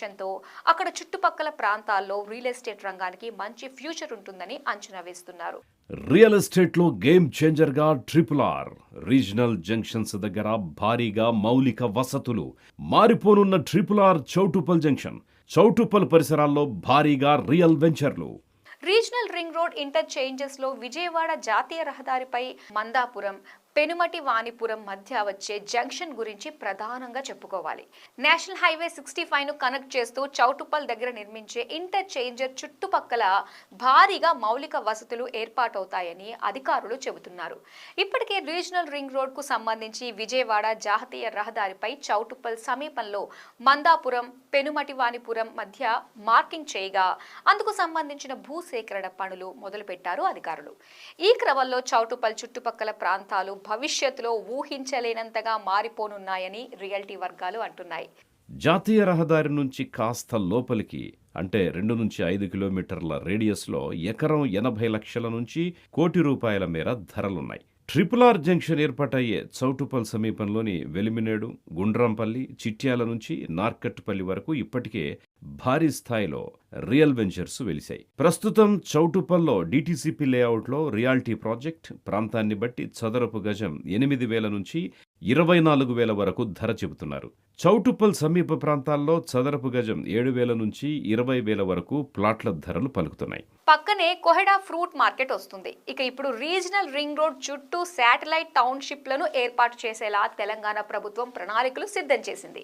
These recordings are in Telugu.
జంక్షన్తో అక్కడ చుట్టుపక్కల ప్రాంతాల్లో రియల్ ఎస్టేట్ రంగానికి మంచి ఫ్యూచర్ ఉంటుందని అంచనా వేస్తున్నారు. రియల్ ఎస్టేట్లో గేమ్ చేంజర్గా RRR రీజనల్ జంక్షన్స్ దగ్గర భారీగా మౌలిక వసతులు. మారిపోనున్న RRR చౌటుప్పల్ జంక్షన్, చౌటుప్పల్ పరిసరాల్లో భారీగా రియల్ వెంచర్లు. రీజనల్ రింగ్ రోడ్ ఇంటర్చేంజెస్ లో విజయవాడ జాతీయ రహదారిపై మందాపురం, పెనుమటి వాణిపురం మధ్య వచ్చే జంక్షన్ గురించి ప్రధానంగా చెప్పుకోవాలి. నేషనల్ హైవే 65ను కనెక్ట్ చేస్తూ చౌటుప్పల్ దగ్గర నిర్మించే ఇంటర్చేంజర్ చుట్టుపక్కల భారీగా మౌలిక వసతులు ఏర్పాటవుతాయని అధికారులు చెబుతున్నారు. ఇప్పటికే రీజనల్ రింగ్ రోడ్ కు సంబంధించి విజయవాడ జాతీయ రహదారిపై చౌటుప్పల్ సమీపంలో మందాపురం, పెనుమటి వాణిపురం మధ్య మార్కింగ్ చేయగా అందుకు సంబంధించిన భూసేకరణ పనులు మొదలుపెట్టారు అధికారులు. ఈ క్రమంలో చౌటుప్పల్ చుట్టుపక్కల ప్రాంతాలు భవిష్యత్తులో ఊహించలేనంతగా మారిపోనున్నాయని రియల్టీ వర్గాలు అంటున్నాయి. జాతీయ రహదారి నుంచి కాస్త లోపలికి అంటే 2 నుంచి 5 కిలోమీటర్ల రేడియస్లో ఎకరం 80 లక్షల నుంచి ₹1,00,00,000 మేర ధరలున్నాయి. RRR జంక్షన్ ఏర్పాటయ్యే చౌటుప్పల్ సమీపంలోని వెలిమినేడు, గుండ్రంపల్లి, చిట్యాల నుంచి నార్కట్పల్లి వరకు ఇప్పటికే భారీ స్థాయిలో రియల్ వెంచర్స్ వెలిశాయి. ప్రస్తుతం చౌటుప్పల్లో DTCP లేఅవుట్లో రియాల్టీ ప్రాజెక్ట్ ప్రాంతాన్ని బట్టి చదరపు గజం 8,000 నుంచి 24,000 వరకు ధర చెబుతున్నారు. చౌటుప్పల్ సమీప ప్రాంతాల్లో చదరపు గజం 7,000 నుంచి 20,000 వరకు ప్లాట్ల ధరలు పలుకుతున్నాయి. పక్కనే కొహెడా ఫ్రూట్ మార్కెట్ వస్తుంది. ఇక ఇప్పుడు రీజనల్ రింగ్ రోడ్ చుట్టూ శాటిలైట్ టౌన్షిప్లను ఏర్పాటు చేసేలా తెలంగాణ ప్రభుత్వం ప్రణాళికలు సిద్ధం చేసింది.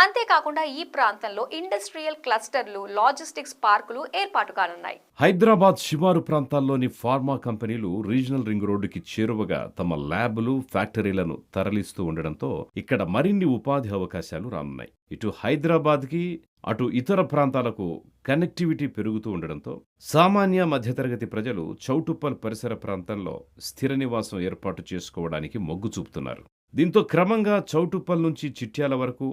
అంతేకాకుండా ఈ ప్రాంతంలో ఇండస్ట్రియల్ క్లస్టర్లు, లాజిస్టిక్స్ పార్కులు ఏర్పాటు కానున్నాయి. హైదరాబాద్ శివారు ప్రాంతాల్లోని ఫార్మా కంపెనీలు రీజనల్ రింగ్ రోడ్డుకి చేరువగా తమ ల్యాబులు, ఫ్యాక్టరీలను తరలిస్తూ ఉండడంతో ఇక్కడ మరిన్ని ఉపాధి అవకాశాలు రానున్నాయి. ఇటు హైదరాబాద్కి అటు ఇతర ప్రాంతాలకు కనెక్టివిటీ పెరుగుతూ ఉండడంతో సామాన్య మధ్యతరగతి ప్రజలు చౌటుప్పల్ పరిసర ప్రాంతంలో స్థిర నివాసం ఏర్పాటు చేసుకోవడానికి మొగ్గు చూపుతున్నారు. దీంతో క్రమంగా చౌటుప్పల్ నుంచి చిట్యాల వరకు,